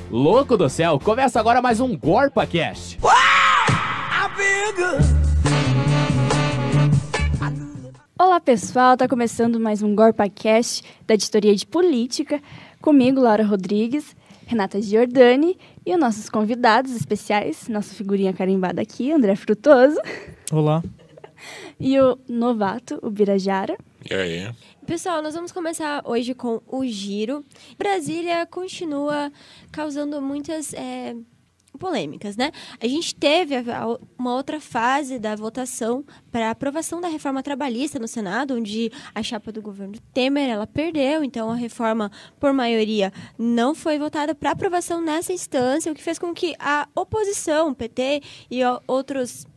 Louco do céu, começa agora mais um GorpaCast. Olá pessoal, tá começando mais um GorpaCast da editoria de política, comigo Laura Rodrigues, Renata Giordani e os nossos convidados especiais, nossa figurinha carimbada aqui, André Frutoso. Olá. E o novato, o Birajara. E aí? Pessoal, nós vamos começar hoje com o giro. Brasília continua causando muitas polêmicas, né? A gente teve uma outra fase da votação para a aprovação da reforma trabalhista no Senado, onde a chapa do governo Temer, ela perdeu, então a reforma, por maioria, não foi votada para aprovação nessa instância, o que fez com que a oposição, o PT e outros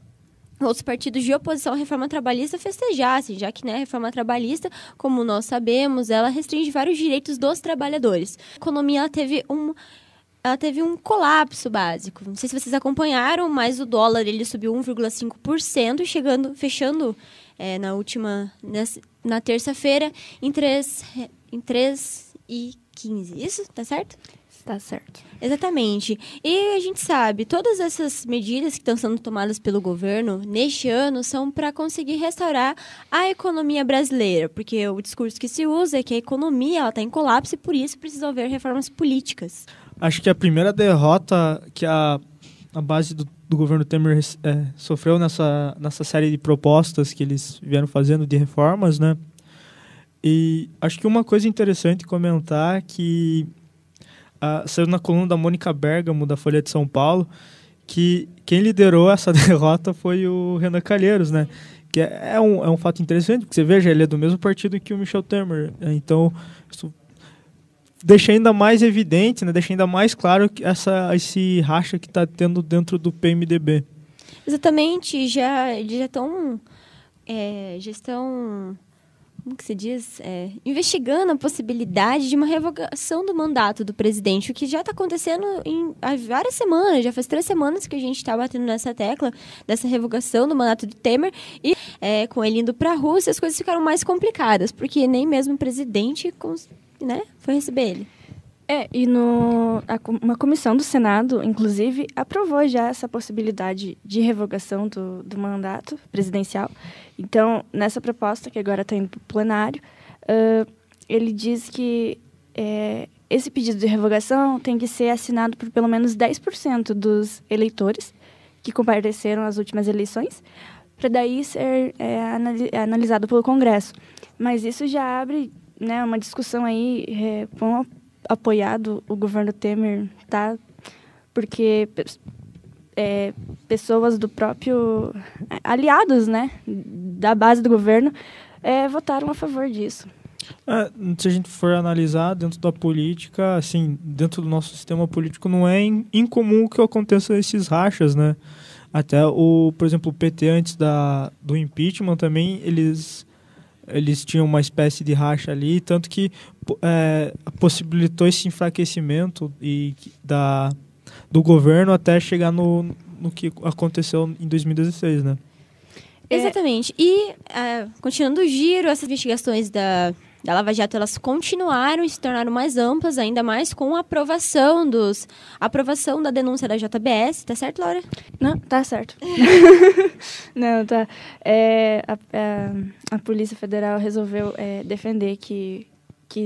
partidos de oposição à reforma trabalhista festejassem, já que, né, a reforma trabalhista, como nós sabemos, ela restringe vários direitos dos trabalhadores. A economia ela teve um colapso básico. Não sei se vocês acompanharam, mas o dólar ele subiu 1,5%, fechando na terça-feira em 3,15. Isso? Tá certo? Tá certo. Exatamente. E a gente sabe, todas essas medidas que estão sendo tomadas pelo governo neste ano são para conseguir restaurar a economia brasileira, porque o discurso que se usa é que a economia está em colapso e por isso precisa haver reformas políticas. Acho que a primeira derrota que a base do governo Temer sofreu nessa série de propostas que eles vieram fazendo de reformas, né? E acho que uma coisa interessante comentar que saiu na coluna da Mônica Bergamo, da Folha de São Paulo, que quem liderou essa derrota foi o Renan Calheiros, né? Que é um fato interessante, porque você veja, ele é do mesmo partido que o Michel Temer. Então, isso deixa ainda mais evidente, né? Deixa ainda mais claro que esse racha que está tendo dentro do PMDB. Exatamente, já estão como que se diz? Investigando a possibilidade de uma revogação do mandato do presidente, o que já está acontecendo há várias semanas, já faz 3 semanas que a gente está batendo nessa tecla dessa revogação do mandato do Temer, e com ele indo para a Rússia, as coisas ficaram mais complicadas, porque nem mesmo o presidente foi receber ele. E uma comissão do Senado, inclusive, aprovou já essa possibilidade de revogação do mandato presidencial. Então, nessa proposta, que agora está indo para o plenário, ele diz que esse pedido de revogação tem que ser assinado por pelo menos 10% dos eleitores que compareceram às últimas eleições, para daí ser analisado pelo Congresso. Mas isso já abre, né, uma discussão aí com apoiado o governo Temer, tá? Porque pessoas do próprio aliados, né, da base do governo, votaram a favor disso. Se a gente for analisar dentro da política, assim, dentro do nosso sistema político, não é incomum que aconteça esses rachas, né? Até por exemplo, o PT antes do impeachment também, eles tinham uma espécie de racha ali, tanto que possibilitou esse enfraquecimento do governo até chegar no que aconteceu em 2016, né? Exatamente. E, continuando o giro, essas investigações da Lava Jato, elas continuaram e se tornaram mais amplas, ainda mais com a aprovação da denúncia da JBS. Tá certo, Laura? Não, tá certo. Não, tá. A Polícia Federal resolveu defender que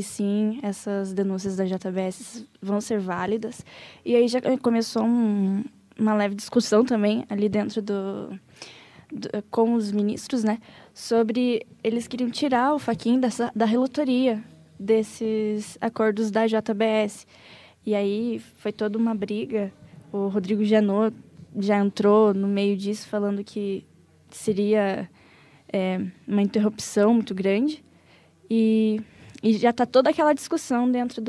sim, essas denúncias da JBS vão ser válidas. E aí já começou uma leve discussão também ali dentro com os ministros, né, sobre eles queriam tirar o Fachin da relatoria desses acordos da JBS. E aí foi toda uma briga. O Rodrigo Janot já entrou no meio disso, falando que seria uma interrupção muito grande. E já está toda aquela discussão dentro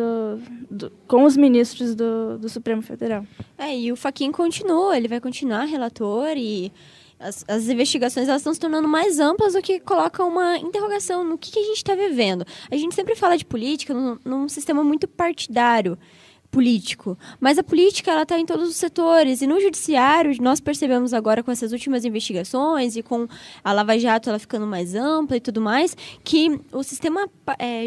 com os ministros do Supremo Federal. E o Fachin continua, ele vai continuar relator, e as investigações elas estão se tornando mais amplas, o que coloca uma interrogação no que a gente está vivendo. A gente sempre fala de política num sistema muito partidário, político, mas a política ela está em todos os setores, e no judiciário nós percebemos agora com essas últimas investigações e com a Lava Jato ela ficando mais ampla e tudo mais, que o sistema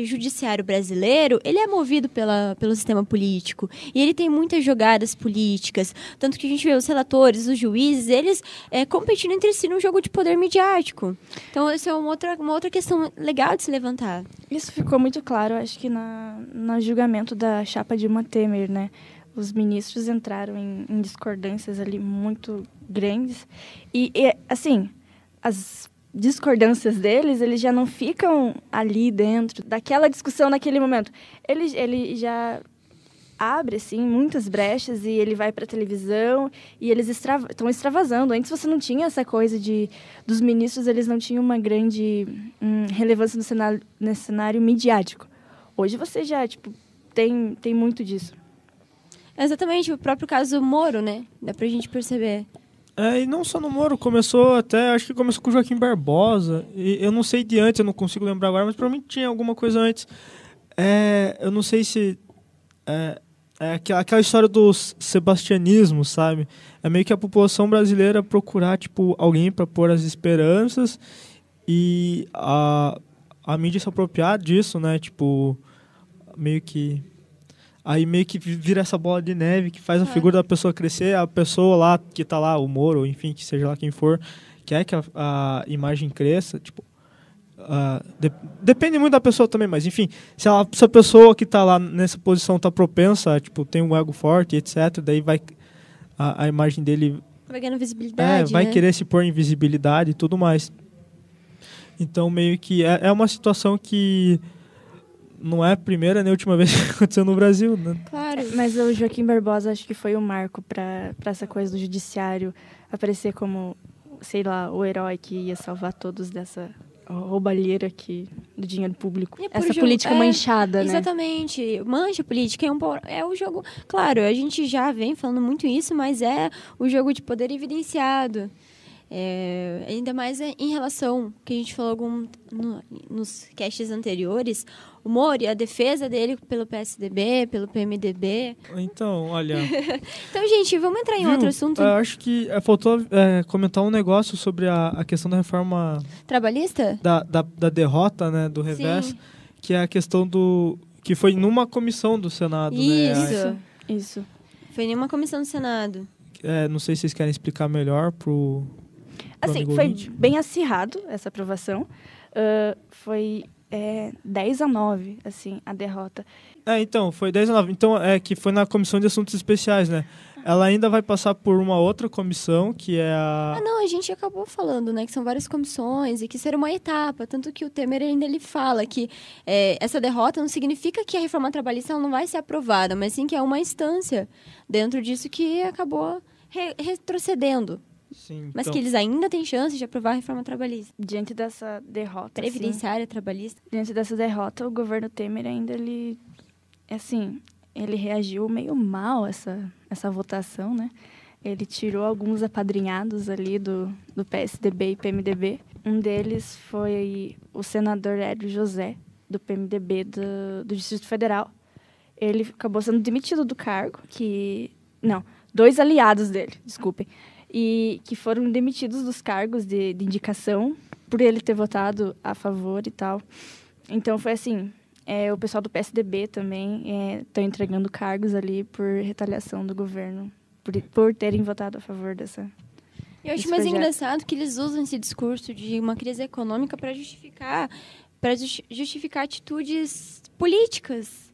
judiciário brasileiro ele é movido pelo sistema político, e ele tem muitas jogadas políticas, tanto que a gente vê os relatores, os juízes, eles competindo entre si num jogo de poder midiático. Então essa é uma outra questão legal de se levantar. Isso ficou muito claro, acho que no julgamento da chapa Dilma Temer, né? Os ministros entraram em discordâncias ali muito grandes. E, assim, as discordâncias deles, eles já não ficam ali dentro daquela discussão naquele momento. Ele já abre, assim, muitas brechas e ele vai para a televisão e eles estão extravasando. Antes você não tinha essa coisa dos ministros, eles não tinham uma grande relevância no cenário midiático. Hoje você já, tem muito disso. Exatamente, o próprio caso Moro, né? Dá pra gente perceber. E não só no Moro, acho que começou com o Joaquim Barbosa. E eu não sei de antes, eu não consigo lembrar agora, mas provavelmente tinha alguma coisa antes. Eu não sei se... aquela história do sebastianismo, sabe? É meio que a população brasileira procurar, alguém para pôr as esperanças e a mídia se apropriar disso, né? Meio que vira essa bola de neve que faz a figura da pessoa crescer, a pessoa lá que tá lá, o Moro, enfim, que seja lá quem for, quer que a imagem cresça, depende muito da pessoa também, mas enfim, se a pessoa que tá lá nessa posição tá propensa, tem um ego forte, etc, daí vai a imagem dele vai ganhando visibilidade, vai né? querer se pôr em visibilidade e tudo mais. Então meio que é uma situação que não é a primeira nem a última vez que aconteceu no Brasil, né? Claro. Mas o Joaquim Barbosa acho que foi o marco para essa coisa do judiciário aparecer como, sei lá, o herói que ia salvar todos dessa roubalheira aqui do dinheiro público. Essa política manchada, né? Exatamente. Mancha política é o jogo... Claro, a gente já vem falando muito isso, mas é o jogo de poder evidenciado. Ainda mais em relação que a gente falou nos casts anteriores, o Moro e a defesa dele pelo PSDB, pelo PMDB. Então, olha... Então, gente, vamos entrar em outro assunto. Eu acho que faltou comentar um negócio sobre a questão da reforma... Trabalhista? Da derrota, né, do revés, sim, que é a questão que foi numa comissão do Senado. Isso. Foi em uma comissão do Senado. Não sei se vocês querem explicar melhor pro assim, foi ouvinte. Bem acirrado essa aprovação. Foi 10-9, assim, a derrota. Então, foi 10-9. Então, que foi na Comissão de Assuntos Especiais, né? Ela ainda vai passar por uma outra comissão, que é a... a gente acabou falando, né? Que são várias comissões e que será uma etapa. Tanto que o Temer ainda ele fala que essa derrota não significa que a reforma trabalhista ela não vai ser aprovada, mas sim que é uma instância dentro disso que acabou retrocedendo. Sim, mas que eles ainda têm chance de aprovar a reforma trabalhista. Diante dessa derrota... Previdenciária, trabalhista. Diante dessa derrota, o governo Temer ainda, ele reagiu meio mal a essa votação, né? Ele tirou alguns apadrinhados ali do PSDB e PMDB. Um deles foi o senador Hélio José, do PMDB do Distrito Federal. Ele acabou sendo demitido do cargo, dois aliados dele, desculpem, e que foram demitidos dos cargos de indicação por ele ter votado a favor e tal. Então, foi assim, o pessoal do PSDB também estão entregando cargos ali por retaliação do governo, por terem votado a favor dessa... Eu acho mais engraçado que eles usam esse discurso de uma crise econômica para justificar atitudes políticas.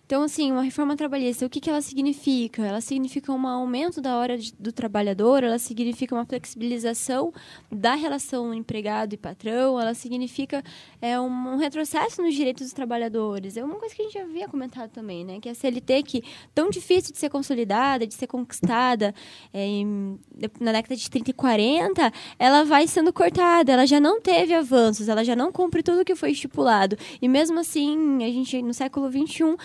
Então, assim, uma reforma trabalhista, o que ela significa? Ela significa um aumento da hora do trabalhador, ela significa uma flexibilização da relação empregado e patrão, ela significa um retrocesso nos direitos dos trabalhadores. É uma coisa que a gente já havia comentado também, né? Que a CLT, que tão difícil de ser consolidada, de ser conquistada na década de 30 e 40, ela vai sendo cortada, ela já não teve avanços, ela já não cumpre tudo o que foi estipulado. E mesmo assim, a gente, no século XXI,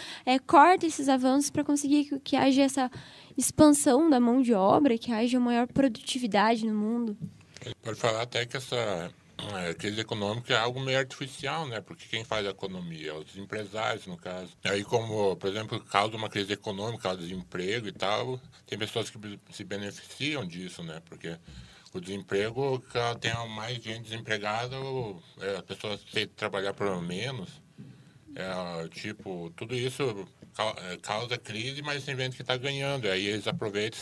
corta esses avanços para conseguir que haja essa expansão da mão de obra, que haja maior produtividade no mundo. Pode falar até que A crise econômica é algo meio artificial, né? Porque quem faz a economia? Os empresários, no caso. Aí, como, por exemplo, causa uma crise econômica, causa desemprego e tal, tem pessoas que se beneficiam disso, né? Porque o desemprego, tem mais gente desempregada, a pessoa tem que trabalhar por menos. Tudo isso causa crise, mas tem gente que está ganhando. Aí eles aproveitam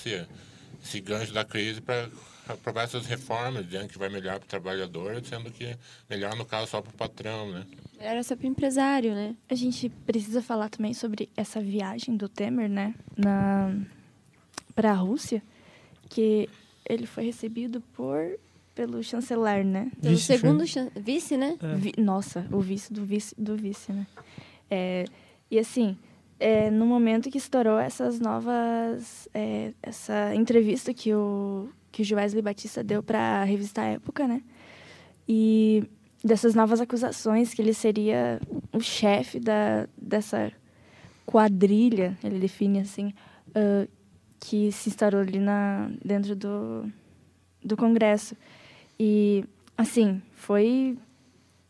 esse gancho da crise para aprovar essas reformas, dizendo que vai melhorar para o trabalhador, sendo que melhor, no caso, só para o patrão, né? Era só para o empresário, né? A gente precisa falar também sobre essa viagem do Temer, né? Para a Rússia, que ele foi recebido pelo chanceler, né? Pelo segundo vice, né? Nossa, o vice do vice, né? E assim, no momento que estourou essas novas... essa entrevista que o Joesley Batista deu para a revista Época, né? E dessas novas acusações, que ele seria o chefe dessa quadrilha, ele define assim, que se instaurou ali dentro do Congresso. E, assim, foi,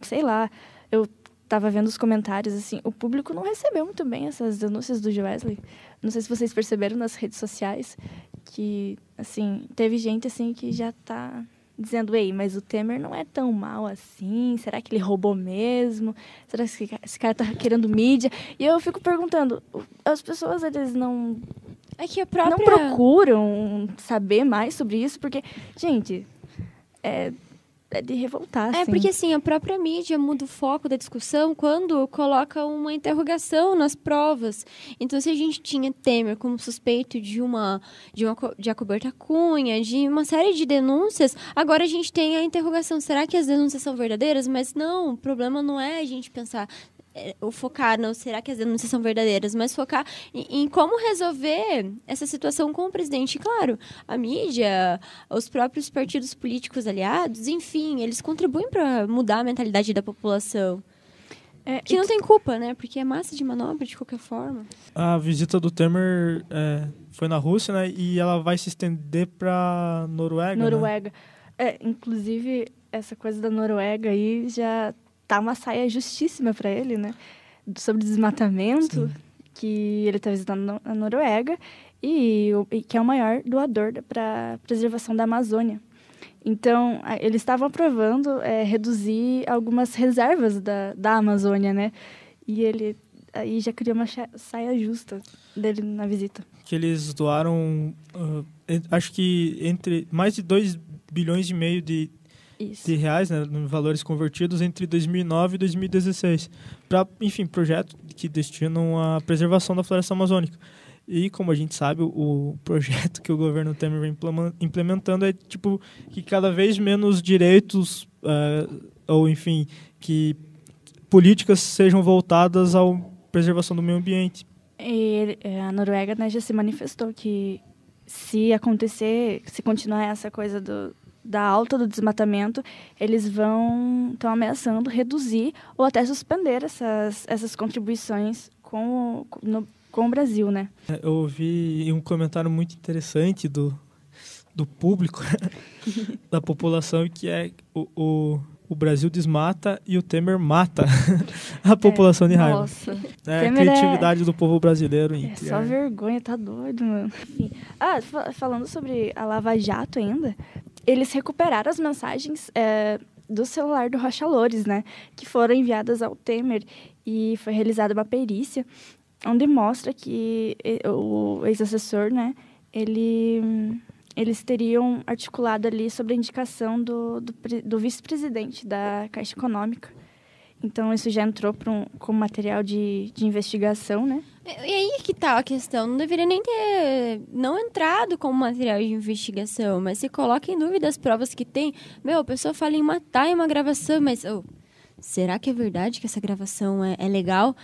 sei lá, eu estava vendo os comentários, assim, o público não recebeu muito bem essas denúncias do Joesley. Não sei se vocês perceberam nas redes sociais que, assim, teve gente, assim, que já tá dizendo, ei, mas o Temer não é tão mal assim, será que ele roubou mesmo? Será que esse cara tá querendo mídia? E eu fico perguntando, as pessoas, eles não procuram saber mais sobre isso, porque, gente, é de revoltar, assim. Porque, assim, a própria mídia muda o foco da discussão quando coloca uma interrogação nas provas. Então, se a gente tinha Temer como suspeito de a coberta Cunha, de uma série de denúncias, agora a gente tem a interrogação. Será que as denúncias são verdadeiras? Mas não, o problema não é a gente pensar... focar, não, será que as denúncias são verdadeiras, mas focar em como resolver essa situação com o presidente. E, claro, a mídia, os próprios partidos políticos aliados, enfim, eles contribuem para mudar a mentalidade da população. Que não tem culpa, né? Porque é massa de manobra de qualquer forma. A visita do Temer foi na Rússia, né? E ela vai se estender para Noruega. Né? Inclusive, essa coisa da Noruega aí já... tá uma saia justíssima para ele, né? Sobre desmatamento, sim, que ele está visitando a Noruega e que é o maior doador para a preservação da Amazônia. Então, eles estavam aprovando reduzir algumas reservas da Amazônia, né? E ele aí já criou uma saia justa dele na visita. Que eles doaram, acho que entre mais de 2,5 bilhões de reais, né, em valores convertidos entre 2009 e 2016, para, enfim, projetos que destinam à preservação da floresta amazônica. E, como a gente sabe, o projeto que o governo Temer vem implementando é, tipo, que cada vez menos direitos, ou, enfim, que políticas sejam voltadas à preservação do meio ambiente. E a Noruega, né, já se manifestou que se continuar essa coisa da alta do desmatamento, eles estão ameaçando reduzir ou até suspender essas contribuições com o Brasil, né? Eu ouvi um comentário muito interessante do público, da população, que é o Brasil desmata e o Temer mata a população de raiva. Nossa. A criatividade do povo brasileiro. Só vergonha, tá doido, mano. Enfim. Falando sobre a Lava Jato ainda, eles recuperaram as mensagens do celular do Rocha Loures, né? Que foram enviadas ao Temer, e foi realizada uma perícia onde mostra que o ex-assessor, né? Eles teriam articulado ali sobre a indicação do vice-presidente da Caixa Econômica. Então, isso já entrou como material de investigação, né? E aí que tá a questão. Não deveria nem ter não entrado como material de investigação, mas se coloca em dúvida as provas que tem. A pessoa fala em matar em uma gravação, mas... será que é verdade que essa gravação é legal?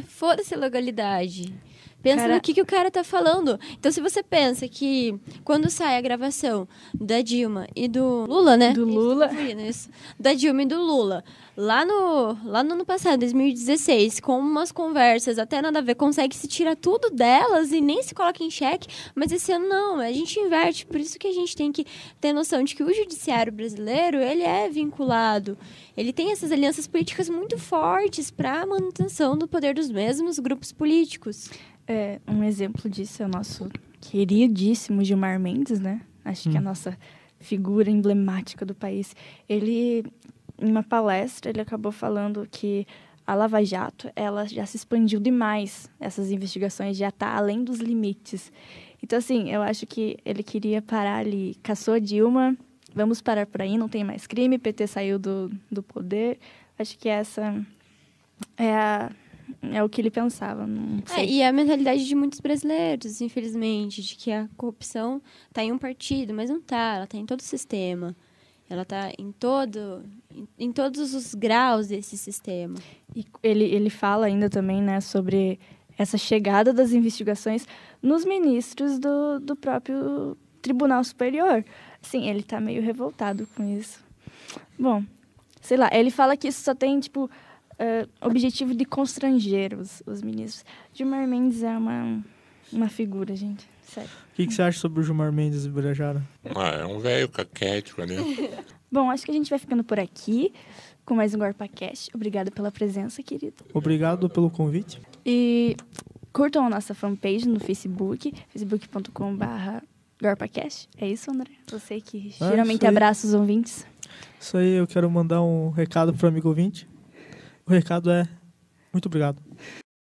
Foda-se a legalidade. Pensa no que o cara tá falando. Então, se você pensa que quando sai a gravação da Dilma e do Lula, né? Do Lula. Da Dilma e do Lula, lá no ano passado, 2016, com umas conversas até nada a ver, consegue se tirar tudo delas e nem se coloca em xeque, mas esse ano não, a gente inverte, por isso que a gente tem que ter noção de que o judiciário brasileiro, ele é vinculado, ele tem essas alianças políticas muito fortes para a manutenção do poder dos mesmos grupos políticos. Um exemplo disso é o nosso queridíssimo Gilmar Mendes, né? Acho que é a nossa figura emblemática do país. Ele, em uma palestra, ele acabou falando que a Lava Jato, ela já se expandiu demais. Essas investigações já tá além dos limites. Então, assim, eu acho que ele queria parar ali. Caçou a Dilma, vamos parar por aí, não tem mais crime, PT saiu do poder. Acho que essa é o que ele pensava, não sei. E a mentalidade de muitos brasileiros, infelizmente, de que a corrupção está em um partido, mas não está, ela está em todo o sistema. Ela está em todos os graus desse sistema. E ele fala ainda também, né, sobre essa chegada das investigações nos ministros do próprio Tribunal Superior. Sim, ele está meio revoltado com isso. Bom, sei lá, ele fala que isso só tem, tipo... objetivo de constranger os ministros. Gilmar Mendes é uma figura, gente. Sério. O que você acha sobre o Gilmar Mendes, Birajara? É um velho caquético, né? Bom, acho que a gente vai ficando por aqui com mais um GorpaCast. Obrigada pela presença, querido. Obrigado pelo convite. E curtam a nossa fanpage no Facebook, facebook.com/GorpaCast. É isso, André? Você que geralmente abraça os ouvintes. Isso aí, eu quero mandar um recado para o amigo ouvinte. O recado é: muito obrigado.